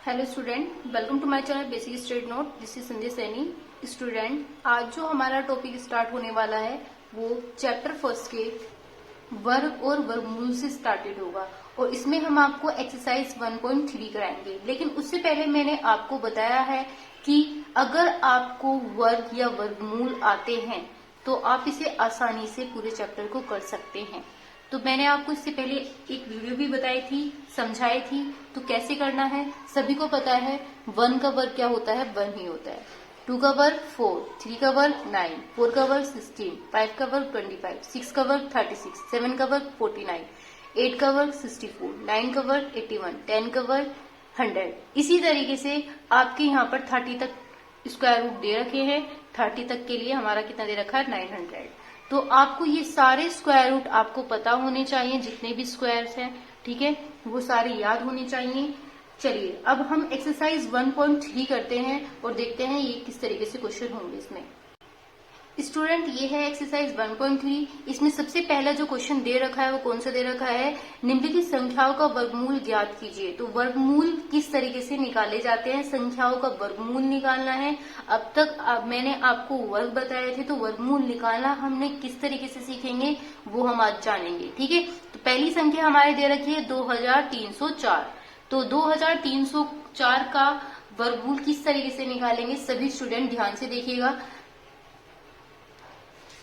Hello student, welcome to my channel basic study note. This is Sanjay Saini. Student, आज जो हमारा topic start होने वाला है वो चैप्टर फर्स्ट के वर्ग और वर्गमूल से स्टार्टेड होगा और इसमें हम आपको एक्सरसाइज 1.3 कराएंगे। लेकिन उससे पहले मैंने आपको बताया है कि अगर आपको वर्ग या वर्गमूल आते हैं तो आप इसे आसानी से पूरे चैप्टर को कर सकते हैं। तो मैंने आपको इससे पहले एक वीडियो भी बताई थी, समझाई थी। तो कैसे करना है सभी को पता है। 1 का वर्ग क्या होता है? 1 ही होता है। 2 का वर्ग 4, 3 का वर्ग 9, 4 का वर्ग 16, 5 का वर्ग 25, 6 का वर्ग 36, 7 का वर्ग 49, 8 का वर्ग 64, 9 का वर्ग 81, 10 का वर्ग 100। इसी तरीके से आपके यहाँ पर 30 तक स्क्वायर रूट दे रखे हैं। 30 तक के लिए हमारा कितना दे रखा है? 900। तो आपको ये सारे स्क्वायर रूट आपको पता होने चाहिए, जितने भी स्क्वायर्स हैं, ठीक है, वो सारे याद होने चाहिए। चलिए अब हम एक्सरसाइज 1.3 करते हैं और देखते हैं ये किस तरीके से क्वेश्चन होंगे इसमें। स्टूडेंट, ये है एक्सरसाइज 1.3। इसमें सबसे पहला जो क्वेश्चन दे रखा है वो कौन सा दे रखा है? निम्नलिखित संख्याओं का वर्गमूल ज्ञात कीजिए। तो वर्गमूल किस तरीके से निकाले जाते हैं? संख्याओं का वर्गमूल निकालना है। अब तक मैंने आपको वर्ग बताए थे, तो वर्गमूल निकालना हमने किस तरीके से सीखेंगे वो हम आज जानेंगे, ठीक है। तो पहली संख्या हमारे दे रखी है 2304। तो 2304 का वर्गमूल किस तरीके से निकालेंगे? सभी स्टूडेंट ध्यान से देखिएगा।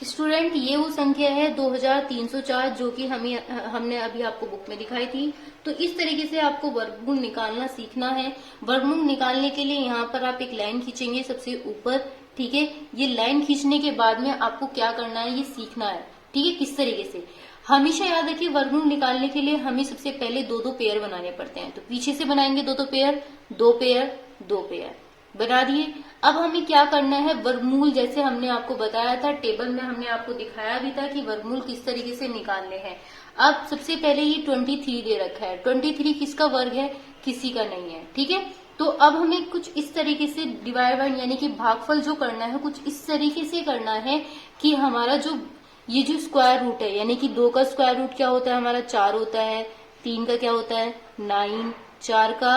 स्टूडेंट, ये वो संख्या है 2304 जो कि हमने अभी आपको बुक में दिखाई थी। तो इस तरीके से आपको वर्गमूल निकालना सीखना है। वर्गमूल निकालने के लिए यहाँ पर आप एक लाइन खींचेंगे सबसे ऊपर, ठीक है। ये लाइन खींचने के बाद में आपको क्या करना है ये सीखना है, ठीक है। किस तरीके से? हमेशा याद रखिए, वर्गमूल निकालने के लिए हमें सबसे पहले दो दो पेयर बनाने पड़ते हैं। तो पीछे से बनाएंगे दो दो पेयर, दो पेयर, दो पेयर बना दिए। अब हमें क्या करना है? वर्गमूल जैसे हमने आपको बताया था, टेबल में हमने आपको दिखाया भी था कि वर्गमूल किस तरीके से निकालने हैं। अब सबसे पहले ये 23 दे रखा है। 23 किसका वर्ग है? किसी का नहीं है, ठीक है। तो अब हमें कुछ इस तरीके से डिवाइड बाय यानी कि भागफल जो करना है कुछ इस तरीके से करना है कि हमारा जो ये जो स्क्वायर रूट है, यानी कि 2 का स्क्वायर रूट क्या होता है हमारा? 4 होता है। 3 का क्या होता है? 9, 4 का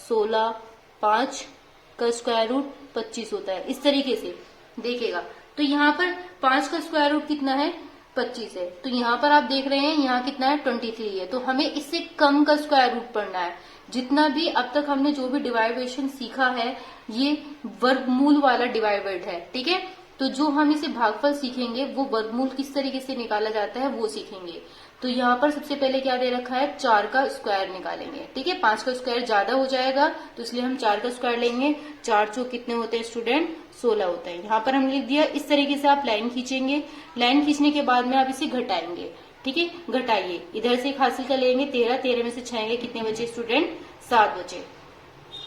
16, 5 का स्क्वायर रूट 25 होता है। इस तरीके से देखिएगा। तो यहाँ पर 5 का स्क्वायर रूट कितना है? 25 है। तो यहाँ पर आप देख रहे हैं यहाँ कितना है? 23 है। तो हमें इससे कम का स्क्वायर रूट पढ़ना है। जितना भी अब तक हमने जो भी डिवाइडेशन सीखा है ये वर्गमूल वाला डिवाइडेड है, ठीक है। तो जो हम इसे भागफल सीखेंगे वो वर्गमूल किस तरीके से निकाला जाता है वो सीखेंगे। तो यहाँ पर सबसे पहले क्या दे रखा है? 4 का स्क्वायर निकालेंगे, ठीक है। 5 का स्क्वायर ज्यादा हो जाएगा तो इसलिए हम 4 का स्क्वायर लेंगे। 4 चौक कितने होते हैं स्टूडेंट? 16 होते हैं। यहाँ पर हम लिख दिया। इस तरीके से आप लाइन खींचेंगे। लाइन खींचने के बाद में आप इसे घटाएंगे, ठीक है। घटाइए, इधर से एक हासिल कर लेंगे 13, 13 में से 6 कितने बचे स्टूडेंट? 7 बचे।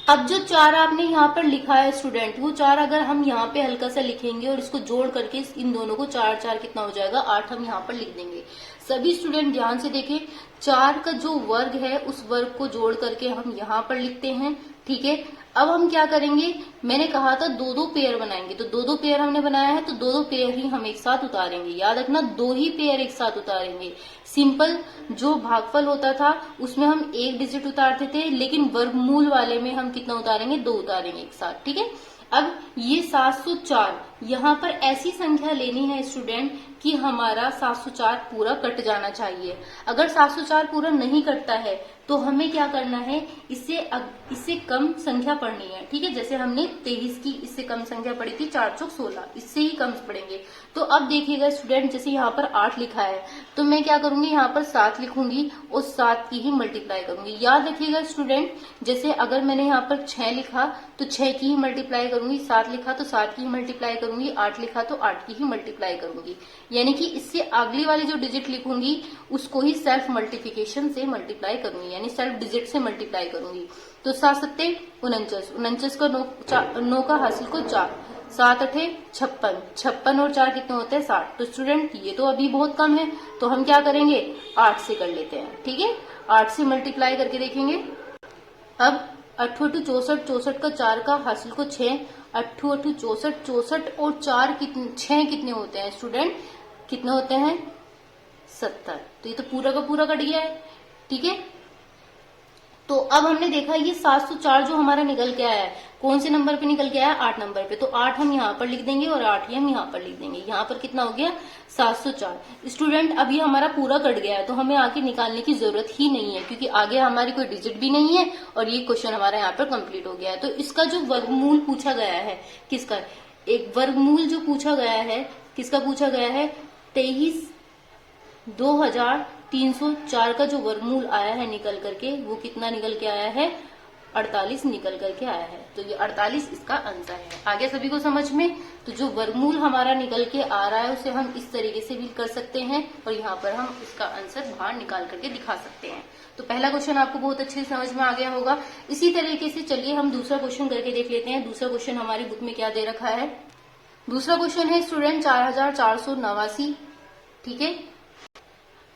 अब जो 4 आपने यहाँ पर लिखा है स्टूडेंट, वो 4 अगर हम यहाँ पे हल्का सा लिखेंगे और इसको जोड़ करके इन दोनों को 4 4 कितना हो जाएगा? 8 हम यहाँ पर लिख देंगे। सभी स्टूडेंट ध्यान से देखें। 4 का जो वर्ग है उस वर्ग को जोड़ करके हम यहाँ पर लिखते हैं, ठीक है। अब हम क्या करेंगे? मैंने कहा था दो दो पेयर बनाएंगे, तो दो दो पेयर हमने बनाया है तो दो दो पेयर ही हम एक साथ उतारेंगे। याद रखना, 2 ही पेयर एक साथ उतारेंगे। सिंपल जो भागफल होता था उसमें हम 1 डिजिट उतारते थे, लेकिन वर्गमूल वाले में हम कितना उतारेंगे? 2 उतारेंगे एक साथ, ठीक है। अब ये 704 यहाँ पर ऐसी संख्या लेनी है स्टूडेंट कि हमारा 704 पूरा कट जाना चाहिए। अगर 704 पूरा नहीं कटता है तो हमें क्या करना है? इससे कम संख्या पढ़नी है, ठीक है। जैसे हमने 23 की इससे कम संख्या पढ़ी थी, 4 चौक 16, इससे ही कम पढ़ेंगे। तो अब देखिएगा स्टूडेंट, जैसे यहाँ पर 8 लिखा है तो मैं क्या करूंगी? यहाँ पर 7 लिखूंगी और 7 की ही मल्टीप्लाई करूंगी। याद रखिएगा स्टूडेंट, जैसे अगर मैंने यहाँ पर 6 लिखा तो 6 की ही मल्टीप्लाई करूंगी, 7 लिखा तो 7 की ही मल्टीप्लाई करूंगी, 8 लिखा तो 8 की ही मल्टीप्लाई करूंगी। यानी कि इससे अगली वाली जो डिजिट लिखूंगी उसको ही सेल्फ मल्टीप्लिकेशन से मल्टीप्लाई करूंगी, यानी सेल्फ डिजिट से मल्टीप्लाई करूंगी। तो 7 सत्ते 49, 49 का 9 का हासिल को 4, 7 अठे 56, 56 और 4 कितने होते हैं? 60। तो स्टूडेंट ये तो अभी बहुत कम है, तो हम क्या करेंगे? 8 से कर लेते हैं, ठीक है। 8 से मल्टीप्लाई करके देखेंगे। अब 8 8 64, 64 का 4 का हासिल को 6, 8 8 64, 64 और 4 कितने? 6 कितने होते हैं स्टूडेंट? कितने होते हैं? 70। तो ये तो पूरा का पूरा कट गया है, ठीक है। तो अब हमने देखा ये 704 जो हमारा निकल के आया है, कौन से नंबर पे निकल के आया, 8 नंबर पे। तो 8 हम यहाँ पर लिख देंगे और 8 ही हम यहाँ पर लिख देंगे। यहाँ पर कितना हो गया, 704। स्टूडेंट अब ये हमारा पूरा कट गया है, तो हमें आगे निकालने की जरूरत ही नहीं है, क्योंकि आगे हमारी कोई डिजिट भी नहीं है और ये क्वेश्चन हमारा यहाँ पर कंप्लीट हो गया है। तो इसका जो वर्गमूल पूछा गया है, किसका, एक वर्गमूल जो पूछा गया है, किसका पूछा गया है, 23,304 का जो वर्गमूल आया है निकल करके, वो कितना निकल के आया है, 48 निकल करके आया है। तो ये 48 इसका आंसर है। आगे सभी को समझ में। तो जो वर्गमूल हमारा निकल के आ रहा है उसे हम इस तरीके से भी कर सकते हैं और यहाँ पर हम इसका आंसर बाहर निकाल करके दिखा सकते हैं। तो पहला क्वेश्चन आपको बहुत अच्छे से समझ में आ गया होगा। इसी तरीके से चलिए हम दूसरा क्वेश्चन करके देख लेते हैं। दूसरा क्वेश्चन हमारी बुक में क्या दे रखा है। दूसरा क्वेश्चन है स्टूडेंट 4489, ठीक है।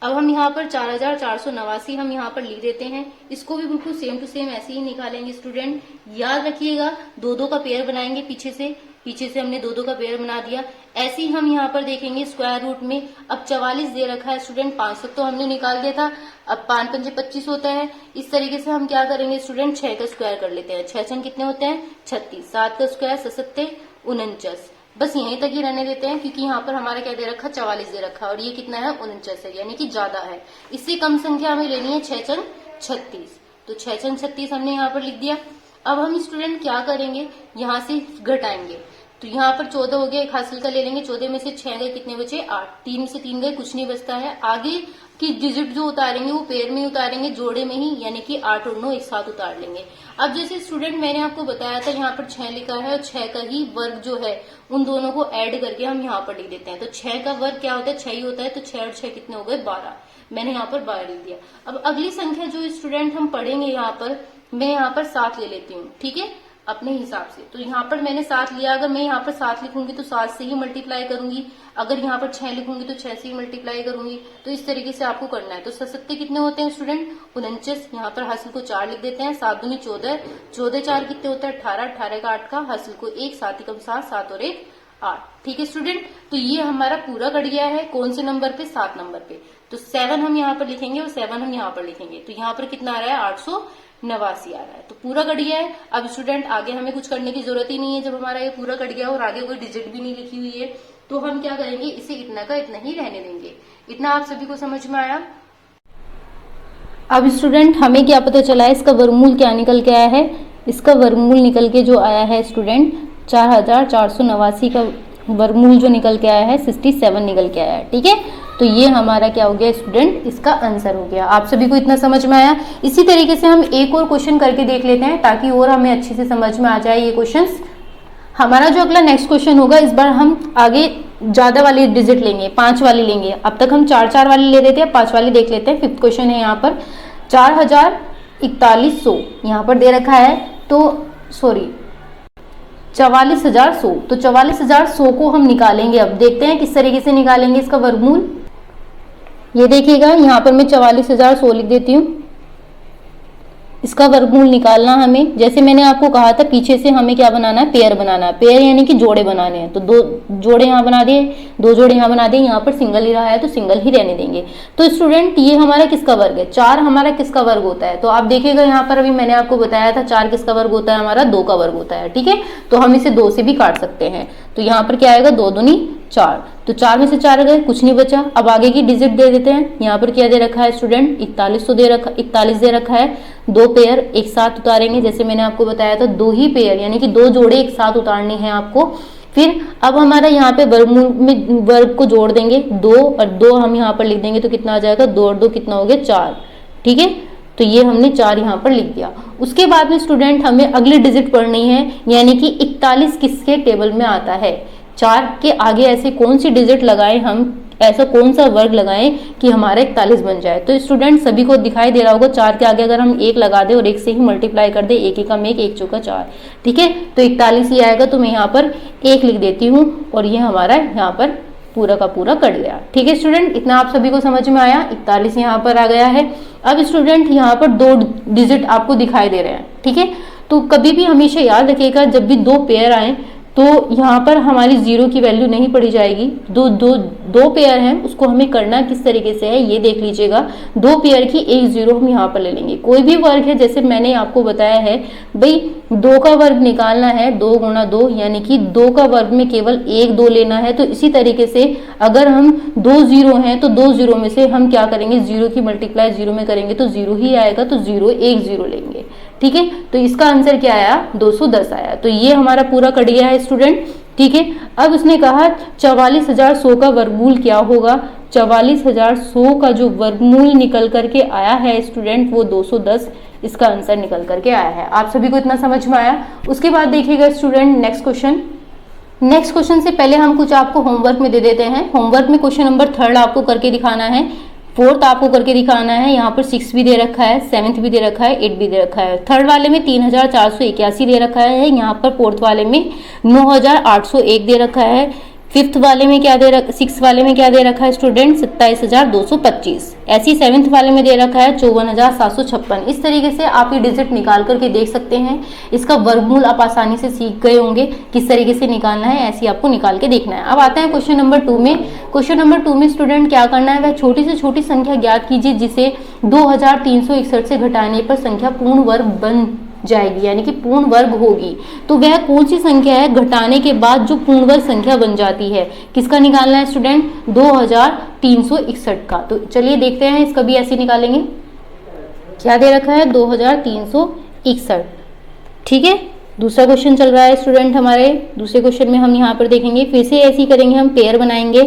अब हम यहाँ पर 4489 हम यहाँ पर लिख देते हैं। इसको भी बिल्कुल सेम टू सेम ऐसे ही निकालेंगे स्टूडेंट। याद रखिएगा, दो दो का पेयर बनाएंगे पीछे से हमने दो दो का पेयर बना दिया। ऐसे ही हम यहाँ पर देखेंगे स्क्वायर रूट में। अब 44 दे रखा है स्टूडेंट, 5 तो हमने निकाल दिया था। अब 5 पंजे 25 होता है। इस तरीके से हम क्या करेंगे स्टूडेंट, 6 का स्क्वायर कर लेते हैं। 6 छन कितने होते हैं, 36। 7 का स्क्वायर 7 49। बस यहीं तक ही रहने देते हैं, क्योंकि यहाँ पर हमारा क्या दे रखा, 44 दे रखा और ये कितना है, 49 है, यानी कि ज्यादा है। इससे कम संख्या हमें लेनी है 6 छन 36। तो 6 छन 36 हमने यहाँ पर लिख दिया। अब हम स्टूडेंट क्या करेंगे, यहाँ से घटाएंगे। तो यहाँ पर 14 हो गया, एक हासिल का ले लेंगे। 14 में से 6 गए, कितने बचे, 8। 3 में से 3 गए, कुछ नहीं बचता है। आगे की डिजिट जो उतारेंगे वो पेयर में ही उतारेंगे, जोड़े में ही, यानी कि 8 और 9 एक साथ उतार लेंगे। अब जैसे स्टूडेंट मैंने आपको बताया था, यहाँ पर 6 लिखा है और 6 का ही वर्ग जो है उन दोनों को ऐड करके हम यहाँ पर लिख देते हैं। तो 6 का वर्ग क्या होता है, 6 ही होता है। तो 6 और 6 कितने हो गए, 12। मैंने यहाँ पर 12 लिख दिया। अब अगली संख्या जो स्टूडेंट हम पढ़ेंगे यहाँ पर, मैं यहाँ पर 7 ले लेती हूँ, ठीक है, अपने हिसाब से। तो यहाँ पर मैंने 7 लिया। अगर मैं यहाँ पर 7 लिखूंगी तो 7 से ही मल्टीप्लाई करूंगी। अगर यहाँ पर 6 लिखूंगी तो 6 से ही मल्टीप्लाई करूंगी। तो इस तरीके से आपको करना है। तो 7 कितने होते हैं स्टूडेंट, 49। यहाँ पर हासिल को 4 लिख देते हैं। 7 दूनी 14, 14 4 कितने होता है, 18। 18 का 8 का हासिल को 1, 7 ही कम 7, 7 और 1 8। ठीक है स्टूडेंट, तो ये हमारा पूरा कट गया है। कौन से नंबर पे, 7 नंबर पे। तो 7 हम यहाँ पर लिखेंगे और 7 हम यहाँ पर लिखेंगे। तो यहाँ पर कितना आ रहा है, 889 आ रहा है। तो पूरा कट गया है। अब स्टूडेंट आगे हमें कुछ करने की जरूरत ही नहीं है। जब हमारा ये पूरा कट गया और आगे कोई डिजिट भी नहीं लिखी हुई है, तो हम क्या करेंगे, इसे इतना का इतना ही रहने देंगे। इतना आप सभी को समझ में आया। अब स्टूडेंट हमें क्या पता चला है, इसका वर्गमूल क्या निकल के आया है। इसका वर्गमूल निकल के जो आया है स्टूडेंट, 4489 का वर्गमूल जो निकल के आया है 67 निकल के आया है। ठीक है, तो ये हमारा क्या हो गया स्टूडेंट, इसका आंसर हो गया। आप सभी को इतना समझ में आया। इसी तरीके से हम एक और क्वेश्चन करके देख लेते हैं, ताकि और हमें अच्छे से समझ में आ जाए ये क्वेश्चंस। हमारा जो अगला नेक्स्ट क्वेश्चन होगा, इस बार हम आगे ज्यादा वाली डिजिट लेंगे, 5 वाली लेंगे। अब तक हम 4 वाली ले रहे थे, अब 5 वाली देख लेते हैं। 5th क्वेश्चन है यहाँ पर 404100 यहाँ पर दे रखा है। तो सॉरी 44,100। तो 44,100 को हम निकालेंगे। अब देखते हैं किस तरीके से निकालेंगे इसका वर्गमूल। ये देखिएगा, यहाँ पर मैं 44,100 लिख देती हूँ। इसका वर्गमूल निकालना हमें, जैसे मैंने आपको कहा था, पीछे से हमें क्या बनाना है, पेयर बनाना है। पेयर यानी कि जोड़े बनाने हैं। तो 2 जोड़े यहाँ बना दिए, 2 जोड़े यहाँ बना दिए। यहाँ पर सिंगल ही रहा है तो सिंगल ही रहने देंगे। तो स्टूडेंट ये हमारा किसका वर्ग है, 4 हमारा किसका वर्ग होता है। तो आप देखिएगा यहाँ पर, अभी मैंने आपको बताया था 4 किसका वर्ग होता है, हमारा 2 का वर्ग होता है। ठीक है, तो हम इसे 2 से भी काट सकते हैं। तो यहाँ पर क्या आएगा, 2 दूनी 4। तो 4 में से 4 गए, कुछ नहीं बचा। अब आगे की डिजिट दे देते हैं। यहाँ पर क्या दे रखा है स्टूडेंट, 41 दे रखा है। 2 पेयर एक साथ उतारेंगे, जैसे मैंने आपको बताया था, 2 ही पेयर यानी कि 2 जोड़े एक साथ उतारने हैं आपको। फिर अब हमारा यहाँ पे वर्गमूल में वर्ग को जोड़ देंगे, 2 और 2 हम यहाँ पर लिख देंगे। तो कितना आ जाएगा, 2 और 2 कितना हो गया, 4। ठीक है, तो ये हमने 4 यहाँ पर लिख दिया। उसके बाद में स्टूडेंट हमें अगली डिजिट पढ़नी है, यानी कि 41 किसके टेबल में आता है। 4 के आगे ऐसे कौन सी डिजिट लगाएं हम, ऐसा कौन सा वर्ग लगाएं कि हमारा 41 बन जाए। तो स्टूडेंट सभी को दिखाई दे रहा होगा, 4 के आगे अगर हम 1 लगा दे और 1 से ही मल्टीप्लाई कर दे, 1 एकम 1, 1 चौका 4। ठीक है, तो 41 ही आएगा। तो मैं यहाँ पर 1 लिख देती हूँ और ये हमारा यहाँ पर पूरा का पूरा कट गया। ठीक है स्टूडेंट, इतना आप सभी को समझ में आया। 41 यहाँ पर आ गया है। अब स्टूडेंट यहाँ पर 2 डिजिट आपको दिखाई दे रहे हैं। ठीक है, तो कभी भी हमेशा याद रखिएगा, जब भी 2 पेयर आए तो यहाँ पर हमारी जीरो की वैल्यू नहीं पढ़ी जाएगी। दो पेयर हैं, उसको हमें करना किस तरीके से है ये देख लीजिएगा। दो पेयर की एक जीरो हम यहाँ पर ले लेंगे। कोई भी वर्ग है, जैसे मैंने आपको बताया है भाई, दो का वर्ग निकालना है, 2 गुणा 2 यानी कि 2 का वर्ग में केवल एक 2 लेना है। तो इसी तरीके से अगर हम 2 जीरो हैं तो 2 जीरो में से हम क्या करेंगे, जीरो की मल्टीप्लाई जीरो में करेंगे तो जीरो ही आएगा, तो जीरो एक जीरो लेंगे। ठीक है, तो इसका आंसर क्या आया, 210 आया। तो ये हमारा पूरा कट गया है स्टूडेंट। ठीक है, अब उसने कहा 44,100 का वर्गमूल क्या होगा। 44,100 का जो वर्गमूल निकल करके आया है स्टूडेंट, वो 210 इसका आंसर निकल करके आया है। आप सभी को इतना समझ में आया। उसके बाद देखिएगा student next question. Next question से पहले हम कुछ आपको होमवर्क में दे देते हैं। होमवर्क में क्वेश्चन नंबर 3 आपको करके दिखाना है, 4th आपको करके दिखाना है। यहाँ पर 6 भी दे रखा है, 7th भी दे रखा है, 8 भी दे रखा है। 3rd वाले में 3,481 दे रखा है, यहाँ पर 4th वाले में 9,801 दे रखा है। 5th वाले में क्या दे रखा, 6th वाले में क्या दे रखा है स्टूडेंट, 27,225। ऐसी 7th वाले में दे रखा है 54,756। इस तरीके से आप ये डिजिट निकाल करके देख सकते हैं। इसका वर्गमूल आप आसानी से सीख गए होंगे किस तरीके से निकालना है, ऐसे आपको निकाल के देखना है। अब आते हैं क्वेश्चन नंबर 2 में। क्वेश्चन नंबर 2 में स्टूडेंट क्या करना है, वह छोटी से छोटी संख्या ज्ञात कीजिए जिसे 2361 से घटाने पर संख्या पूर्ण वर्ग बन जाएगी, यानी कि पूर्ण वर्ग होगी। तो वह कौन सी संख्या है घटाने के बाद जो पूर्ण वर्ग संख्या बन जाती है, किसका निकालना है स्टूडेंट, 2361 का। तो चलिए देखते हैं, इसका भी ऐसे निकालेंगे। क्या दे रखा है, 2361। ठीक है, दूसरा क्वेश्चन चल रहा है स्टूडेंट हमारे। दूसरे क्वेश्चन में हम यहाँ पर देखेंगे, फिर से ऐसे ही करेंगे, हम पेयर बनाएंगे।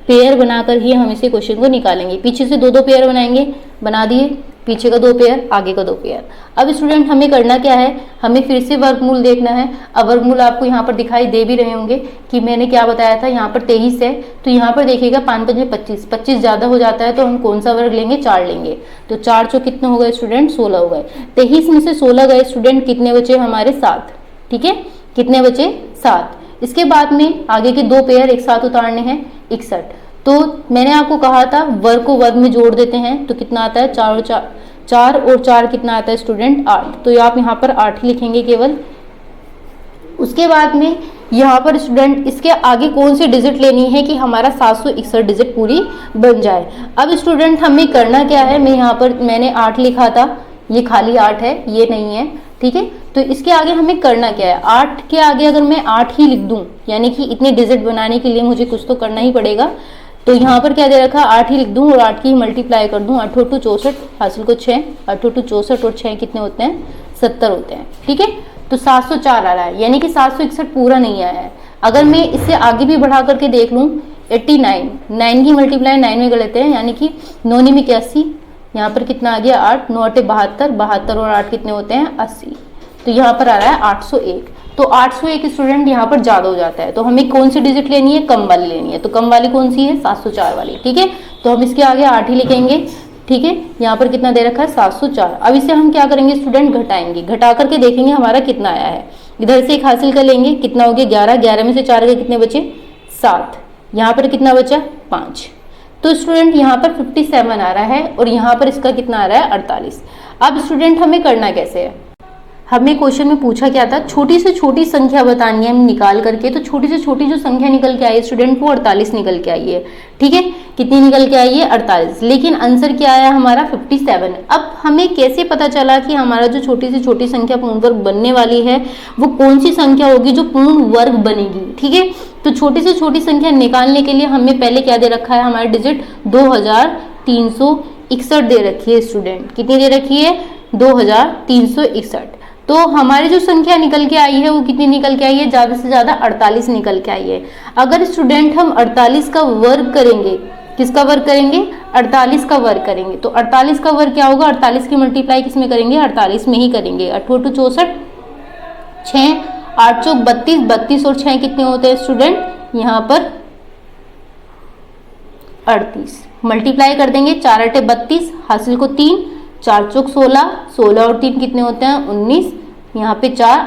पेयर बनाकर ही हम इसे क्वेश्चन को निकालेंगे। पीछे से 2 पेयर बनाएंगे, बना दिए, पीछे का 2 पेयर, आगे का 2 पेयर। अब स्टूडेंट हमें करना क्या है, हमें फिर से वर्गमूल देखना है। अब वर्गमूल आपको यहाँ पर दिखाई दे भी रहे होंगे कि मैंने क्या बताया था, यहाँ पर 23 है, तो यहाँ पर देखिएगा 5 5 25, 25 ज्यादा हो जाता है तो हम कौन सा वर्ग लेंगे, 4 लेंगे। तो 4 चौक कितने हो गए स्टूडेंट, 16 हो गए। 23 में से 16 गए स्टूडेंट, कितने बचे हमारे, 7। ठीक है, कितने बचे, 7। इसके बाद में आगे के 2 पेयर एक साथ उतारने हैं, 61। तो मैंने आपको कहा था वर्ग को वर्ग में जोड़ देते हैं तो कितना आता है, 4 और 4 कितना आता है स्टूडेंट, 8। तो आप यहाँ पर 8 ही लिखेंगे केवल। उसके बाद में यहाँ पर स्टूडेंट इसके आगे कौन सी डिजिट लेनी है कि हमारा 761 डिजिट पूरी बन जाए। अब स्टूडेंट हमें करना क्या है, मैं यहाँ पर मैंने 8 लिखा था, ये खाली 8 है, ये नहीं है। ठीक है, तो इसके आगे हमें करना क्या है, 8 के आगे अगर मैं 8 ही लिख दूं, यानी कि इतने डिजिट बनाने के लिए मुझे कुछ तो करना ही पड़ेगा। तो यहाँ पर क्या दे रखा, 8 ही लिख दूं और 8 की मल्टीप्लाई कर दूं, 8 8 64, हासिल को 6, 8 8 64 और 6 कितने होते हैं, 70 होते हैं। ठीक है, तो 704 आ रहा है, यानी कि 761 पूरा नहीं आया है। अगर मैं इससे आगे भी बढ़ा करके देख लूं, 89, 9 की मल्टीप्लाई 9 में कर लेते हैं, यानी कि 9 में 81, यहाँ पर कितना आ गया, 8, 9 8 72, 72 और 8 कितने होते हैं, 80। तो यहाँ पर आ रहा है 801। तो 801 स्टूडेंट यहाँ पर ज्यादा हो जाता है, तो हमें कौन सी डिजिट लेनी है, कम वाली लेनी है। तो कम वाली कौन सी है, 704 वाली। ठीक है, तो हम इसके आगे 8 ही लिखेंगे। ठीक है, यहाँ पर कितना दे रखा है, 704। अब इसे हम क्या करेंगे स्टूडेंट, घटाएंगे। घटा करके देखेंगे हमारा कितना आया है। इधर से एक हासिल कर लेंगे, कितना हो गया, 11, 11 में से 4 गए, कितने बचे, 7। यहाँ पर कितना बचा, 5। तो स्टूडेंट यहाँ पर 57 आ रहा है और यहाँ पर इसका कितना आ रहा है, 48। अब स्टूडेंट हमें करना कैसे है, हमें क्वेश्चन में पूछा क्या था, छोटी से छोटी संख्या बतानी है निकाल करके। तो छोटी से छोटी जो संख्या निकल के आई है स्टूडेंट, वो 48 निकल के आई है। ठीक है, कितनी निकल के आई है, 48। लेकिन आंसर क्या आया हमारा, 57। अब हमें कैसे पता चला कि हमारा जो छोटी से छोटी संख्या पूर्ण वर्ग बनने वाली है वो कौन सी संख्या होगी जो पूर्ण वर्ग बनेगी। ठीक है, तो छोटी से छोटी संख्या निकालने के लिए हमें पहले क्या दे रखा है, हमारे डिजिट 2361 दे रखी है स्टूडेंट। कितनी दे रखी है, 2361। तो हमारी जो संख्या निकल के आई है वो कितनी निकल के आई है, ज्यादा से ज्यादा 48 निकल के आई है। अगर स्टूडेंट हम 48 का वर्ग करेंगे, किसका वर्ग करेंगे, 48 का वर्ग करेंगे, तो 48 का वर्ग क्या होगा, 48 की मल्टीप्लाई किस में करेंगे, 48 में ही करेंगे। 8 8 64, 6, 8 चौक 32, 32 और 6 कितने होते हैं स्टूडेंट, यहाँ पर 38। मल्टीप्लाई कर देंगे, 4 8 32, हासिल को 3, 4 चौक 16, 16 और 3 कितने होते हैं, 19। यहाँ पे 4,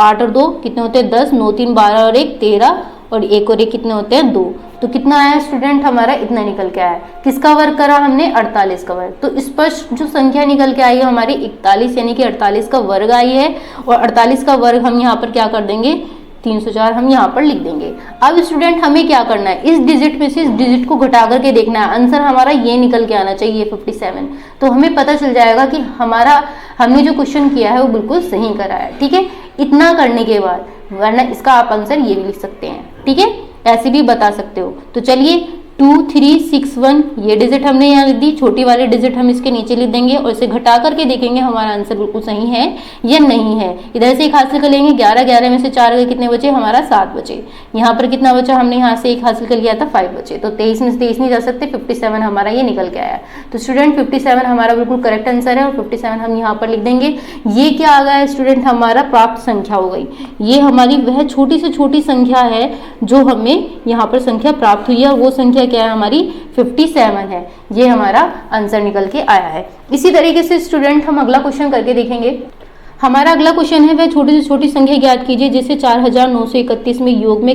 8 और 2 कितने होते हैं, 10, 9 3 12 और 1 13 और 1 और 1 कितने होते हैं, 2। तो कितना आया स्टूडेंट, हमारा इतना निकल के आया। किसका वर्ग करा हमने, 48 का वर्ग। तो स्पष्ट जो संख्या निकल के आई है हमारी 41, यानी कि 48 का वर्ग आई है। और 48 का वर्ग हम यहाँ पर क्या कर देंगे, 304 हम यहाँ पर लिख देंगे। अब स्टूडेंट हमें क्या करना है, इस डिजिट में से इस डिजिट को घटा करके देखना है, आंसर हमारा ये निकल के आना चाहिए 57। तो हमें पता चल जाएगा कि हमने जो क्वेश्चन किया है वो बिल्कुल सही करा है। ठीक है, इतना करने के बाद, वरना इसका आप आंसर ये भी लिख सकते हैं। ठीक है, ऐसे भी बता सकते हो। तो चलिए 2361 ये डिजिट हमने यहाँ लिख दी, छोटी वाली डिजिट हम इसके नीचे लिख देंगे और इसे घटा करके देखेंगे हमारा आंसर बिल्कुल सही है या नहीं है। इधर से एक हासिल कर लेंगे, 11 में से 4 गए, कितने बचे, हमारा 7 बचे। यहाँ पर कितना बचा, हमने यहाँ से एक हासिल कर लिया था, 5 बचे। तो 23 में से 23 नहीं जा सकते, 57 हमारा ये निकल के आया। तो स्टूडेंट 57 हमारा बिल्कुल करेक्ट आंसर है और 57 हम यहाँ पर लिख देंगे। ये क्या आ गया स्टूडेंट, हमारा प्राप्त संख्या हो गई। ये हमारी वह छोटी से छोटी संख्या है जो हमें यहाँ पर संख्या प्राप्त हुई है, वो संख्या क्या है हमारी 57 है। ये हमारा आंसर निकल के आया है। इसी तरीके से स्टूडेंट हम अगला क्वेश्चन करके देखेंगे। हमारा अगला क्वेश्चन है, वह छोटी से छोटी संख्या ज्ञात कीजिए जिसे 4931 में योग में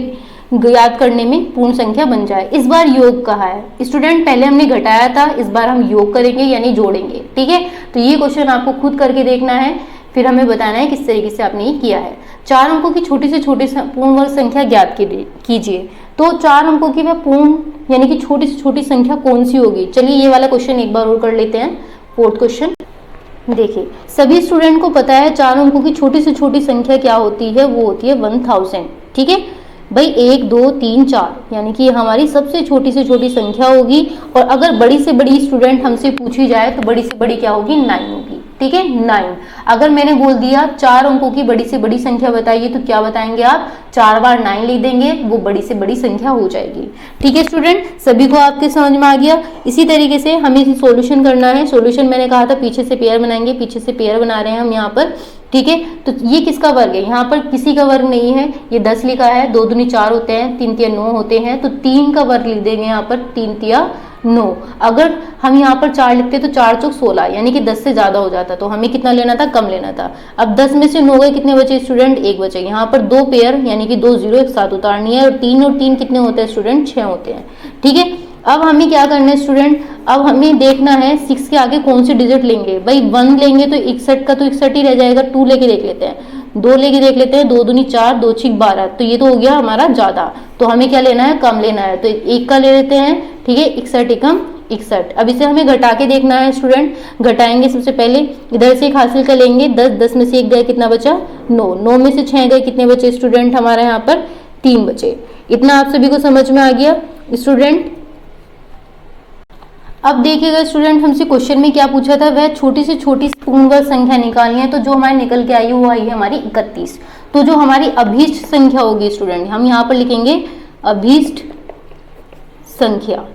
याद करने में पूर्ण संख्या बन जाए। इस बार योग कहा है स्टूडेंट, पहले हमने घटाया था, इस बार हम योग करेंगे यानी जोड़ेंगे। ठीक है, तो ये क्वेश्चन आपको खुद करके देखना है, फिर हमें बताना है किस तरीके से आपने ये किया है। 4 अंकों की छोटी से छोटी पूर्ण वर्ग संख्या ज्ञात कीजिए। तो 4 अंकों की वह पूर्ण यानी कि छोटी से छोटी संख्या कौन सी होगी। चलिए ये वाला क्वेश्चन एक बार और कर लेते हैं। 4th क्वेश्चन देखिए, सभी स्टूडेंट को पता है 4 अंकों की छोटी से छोटी संख्या क्या होती है, वो होती है 1000। ठीक है भाई, 1 2 3 4 यानी कि हमारी सबसे छोटी से छोटी संख्या होगी। और अगर बड़ी से बड़ी स्टूडेंट हमसे पूछी जाए तो बड़ी से बड़ी क्या होगी, 9 होगी। ठीक है, 9। अगर मैंने बोल दिया 4 अंकों की बड़ी से बड़ी संख्या बताइए, तो क्या बताएंगे आप, 4 बार 9 लिख देंगे, वो बड़ी से बड़ी संख्या हो जाएगी। ठीक है स्टूडेंट, सभी को आपके समझ में आ गया। इसी तरीके से हमें इसे सॉल्यूशन करना है। सॉल्यूशन मैंने कहा था पीछे से पेयर बनाएंगे, पीछे से पेयर बना रहे हैं हम यहाँ पर। ठीक है, तो ये किसका वर्ग है, यहाँ पर किसी का वर्ग नहीं है, ये 10 लिखा है, 2 दूनी 4 होते हैं, 3 तिया 9 होते हैं, तो 3 का वर्ग लिख देंगे यहाँ पर, 3 तिया 9। अगर हम यहाँ पर 4 लिखते तो 4 चौक 16 यानी कि 10 से ज्यादा हो जाता, तो हमें कितना लेना था, कम लेना था। अब 10 में से 9 गए, कितने बचे स्टूडेंट, 1 बचे। यहाँ पर 2 पेयर यानी कि 2 0 एक साथ उतारनी है, और 3 कितने होते हैं स्टूडेंट, 6 होते हैं। ठीक है, अब हमें क्या करना है स्टूडेंट, अब हमें देखना है 6 के आगे कौन सी डिजिट लेंगे। भाई 1 लेंगे तो 61 का तो 61 ही रह जाएगा, 2 लेके देख लेते हैं, 2 लेके देख लेते हैं, 2 दूनी 4, 2 6 12, तो ये तो हो गया हमारा ज्यादा। तो हमें क्या लेना है, कम लेना है, तो 1 का ले लेते हैं। ठीक है, 61 एकम 61। अब इसे हमें घटा के देखना है स्टूडेंट, घटाएंगे सबसे पहले, इधर से एक हासिल कर लेंगे, 10 में से 1 गए, कितना बचा, 9 में से 6 गए, कितने बचे स्टूडेंट, हमारे यहाँ पर 3 बचे। इतना आप सभी को समझ में आ गया स्टूडेंट। अब देखिएगा स्टूडेंट, हमसे क्वेश्चन में क्या पूछा था, वह छोटी से छोटी पूर्ण वर्ग संख्या निकालनी है। तो जो हमारे निकल के आई वो आई है हमारी 31। तो जो हमारी अभीष्ट संख्या होगी स्टूडेंट, हम यहाँ पर लिखेंगे अभीष्ट संख्या।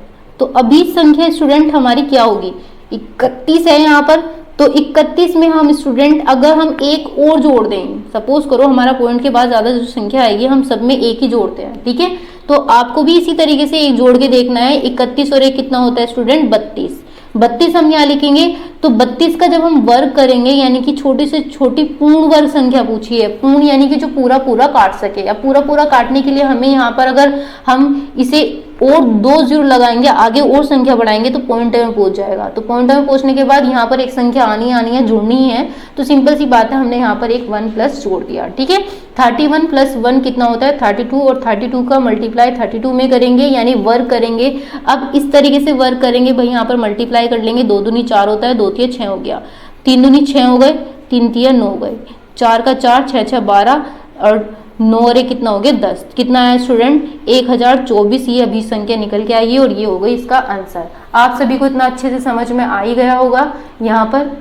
तो अभीष्ट संख्या स्टूडेंट हमारी क्या होगी, 31 है यहाँ पर। तो 31 में हम स्टूडेंट अगर हम एक और जोड़ दें, सपोज करो हमारा पॉइंट के बाद ज्यादा जो संख्या आएगी हम सब में एक ही जोड़ते हैं। ठीक है, तो आपको भी इसी तरीके से एक जोड़ के देखना है। 31 और 1 कितना होता है स्टूडेंट, 32। 32 हम यहाँ लिखेंगे। तो 32 का जब हम वर्ग करेंगे यानी कि छोटी से छोटी पूर्ण वर्ग संख्या पूछी है, पूर्ण यानी कि जो पूरा पूरा काट सके। अब पूरा पूरा काटने के लिए हमें यहाँ पर अगर हम इसे और 2 0 लगाएंगे, आगे और संख्या बढ़ाएंगे तो पॉइंट में पहुंच जाएगा। तो पॉइंट में पहुंचने के बाद यहाँ पर एक संख्या आनी है, जुड़नी है। तो सिंपल सी बात है, हमने यहाँ पर एक 1 प्लस जोड़ दिया। ठीक है, 31 प्लस 1 कितना होता है, 32। और 32 का मल्टीप्लाई 32 में करेंगे यानी वर्ग करेंगे। अब इस तरीके से वर्ग करेंगे भाई, यहाँ पर मल्टीप्लाई कर लेंगे, 2 दूनी 4 होता है, 2 तिया 6 हो गया, 3 दूनी 6 हो गए, 3 तिया 9 हो गए, 4 का 4, 6 6 12, और 9 और 1 कितना हो गया, 10। कितना है स्टूडेंट, 1024। ये अभी संख्या निकल के आई है और ये हो गई इसका आंसर। आप सभी को इतना अच्छे से समझ में आ ही गया होगा यहाँ पर।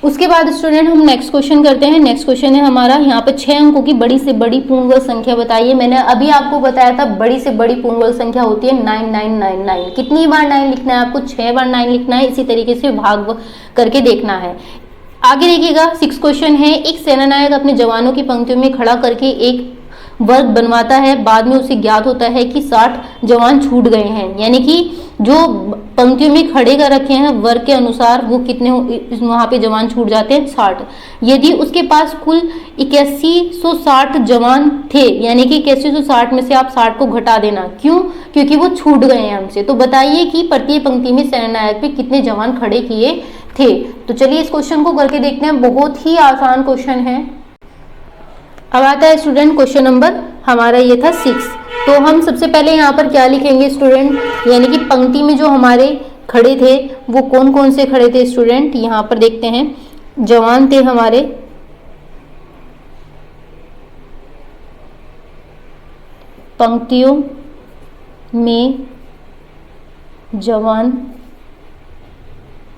उसके बाद स्टूडेंट हम नेक्स्ट क्वेश्चन करते हैं। नेक्स्ट क्वेश्चन है हमारा यहाँ पर 6 अंकों की बड़ी से बड़ी पूर्ण वर्ग संख्या बताइए। मैंने अभी आपको बताया था बड़ी से बड़ी पूर्ण वर्ग संख्या होती है 9999। कितनी बार 9 लिखना है आपको, 6 बार 9 लिखना है। इसी तरीके से भाग करके देखना है। आगे देखिएगा 6 क्वेश्चन है। एक सेनानायक अपने जवानों की पंक्तियों में खड़ा करके एक वर्ग बनवाता है। बाद में उसे ज्ञात होता है कि 60 जवान छूट गए हैं, यानी कि जो पंक्तियों में खड़े कर रखे हैं वर्ग के अनुसार वो कितने वहां पे जवान छूट जाते हैं, 60। यदि उसके पास कुल 8160 जवान थे, यानी कि 8160 में से आप 60 को घटा देना। क्यों? क्योंकि वो छूट गए हैं हमसे। तो बताइए कि प्रत्येक पंक्ति में सेनानायक पे कितने जवान खड़े किए थे। तो चलिए इस क्वेश्चन को करके देखते हैं। बहुत ही आसान क्वेश्चन है। अब आता है स्टूडेंट क्वेश्चन नंबर हमारा ये था 6। तो हम सबसे पहले यहाँ पर क्या लिखेंगे स्टूडेंट, यानी कि पंक्ति में जो हमारे खड़े थे वो कौन कौन से खड़े थे स्टूडेंट, यहाँ पर देखते हैं। जवान थे हमारे, पंक्तियों में जवान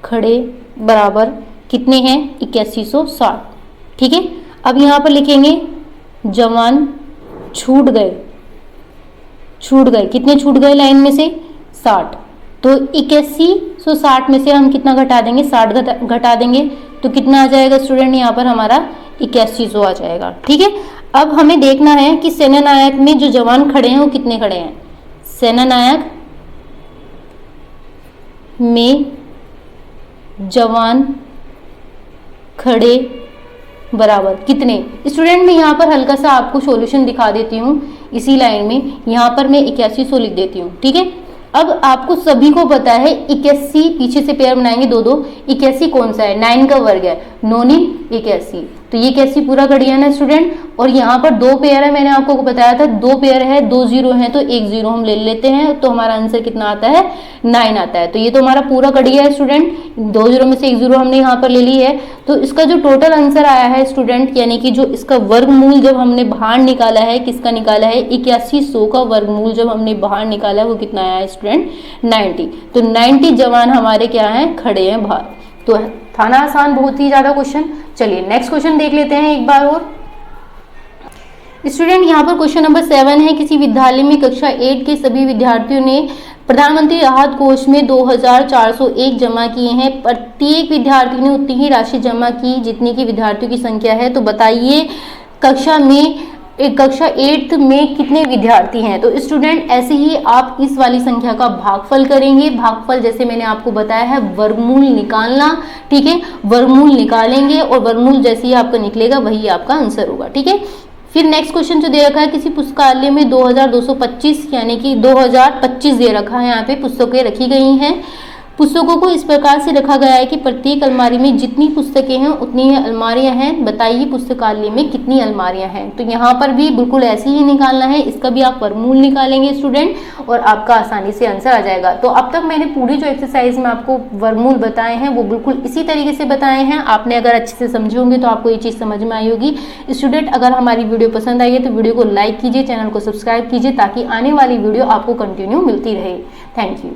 खड़े बराबर कितने हैं 8160। ठीक है, अब यहाँ पर लिखेंगे जवान छूट गए, छूट गए, कितने छूट गए लाइन में से 60। तो 8160 में से हम कितना घटा देंगे, 60 घटा देंगे, तो कितना आ जाएगा स्टूडेंट यहाँ पर हमारा 8100 आ जाएगा। ठीक है, अब हमें देखना है कि सेनानायक में जो जवान खड़े हैं वो कितने खड़े हैं। सेनानायक में जवान खड़े बराबर कितने स्टूडेंट, मैं यहाँ पर हल्का सा आपको सॉल्यूशन दिखा देती हूँ इसी लाइन में। यहाँ पर मैं 8100 लिख देती हूँ। ठीक है, अब आपको सभी को पता है 81, पीछे से पेयर बनाएंगे दो दो, 81 कौन सा है, 9 का वर्ग है, 9 9 81, तो ये 81 पूरा कर दिया ना स्टूडेंट। और यहाँ पर दो पेयर है, मैंने आपको बताया था, दो पेयर है, दो जीरो है, तो एक जीरो हम ले लेते हैं, तो हमारा आंसर कितना आता है 9 आता है। तो ये तो हमारा पूरा कट गया है स्टूडेंट, दो जीरो में से एक जीरो हमने यहाँ पर ले ली है। तो इसका जो टोटल आंसर आया है स्टूडेंट, यानी कि जो इसका वर्गमूल जब हमने बाहर निकाला है, किसका निकाला है 8100 का वर्गमूल जब हमने बाहर निकाला है वो कितना आया है स्टूडेंट 90। तो 90 जवान हमारे क्या है, खड़े हैं बाहर। तो था ना आसान, बहुत ही ज्यादा क्वेश्चन। चलिए नेक्स्ट क्वेश्चन देख लेते हैं एक बार और। स्टूडेंट यहाँ पर क्वेश्चन नंबर 7 है, किसी विद्यालय में कक्षा 8 के सभी विद्यार्थियों ने प्रधानमंत्री राहत कोष में 2401 जमा किए हैं। प्रत्येक विद्यार्थी ने उतनी ही राशि जमा की जितनी की विद्यार्थियों की संख्या है। तो बताइए कक्षा 8 में कितने विद्यार्थी हैं। तो स्टूडेंट ऐसे ही आप इस वाली संख्या का भागफल करेंगे। भागफल जैसे मैंने आपको बताया है वर्गमूल निकालना। ठीक है, वर्गमूल निकालेंगे और वर्गमूल जैसे ही आपका निकलेगा वही आपका आंसर होगा। ठीक है, फिर नेक्स्ट क्वेश्चन जो दे रखा है, किसी पुस्तकालय में 2225 यानी कि 2025 दे रखा है, यहाँ पे पुस्तकें रखी गई हैं। पुस्तकों को इस प्रकार से रखा गया है कि प्रत्येक अलमारी में जितनी पुस्तकें हैं उतनी ही अलमारियां हैं। बताइए पुस्तकालय में कितनी अलमारियां हैं। तो यहाँ पर भी बिल्कुल ऐसे ही निकालना है, इसका भी आप वर्गमूल निकालेंगे स्टूडेंट और आपका आसानी से आंसर आ जाएगा। तो अब तक मैंने पूरी जो एक्सरसाइज में आपको वर्गमूल बताए हैं वो बिल्कुल इसी तरीके से बताए हैं। आपने अगर अच्छे से समझे होंगे तो आपको ये चीज़ समझ में आई होगी। स्टूडेंट अगर हमारी वीडियो पसंद आई है तो वीडियो को लाइक कीजिए, चैनल को सब्सक्राइब कीजिए ताकि आने वाली वीडियो आपको कंटिन्यू मिलती रहे। Thank you.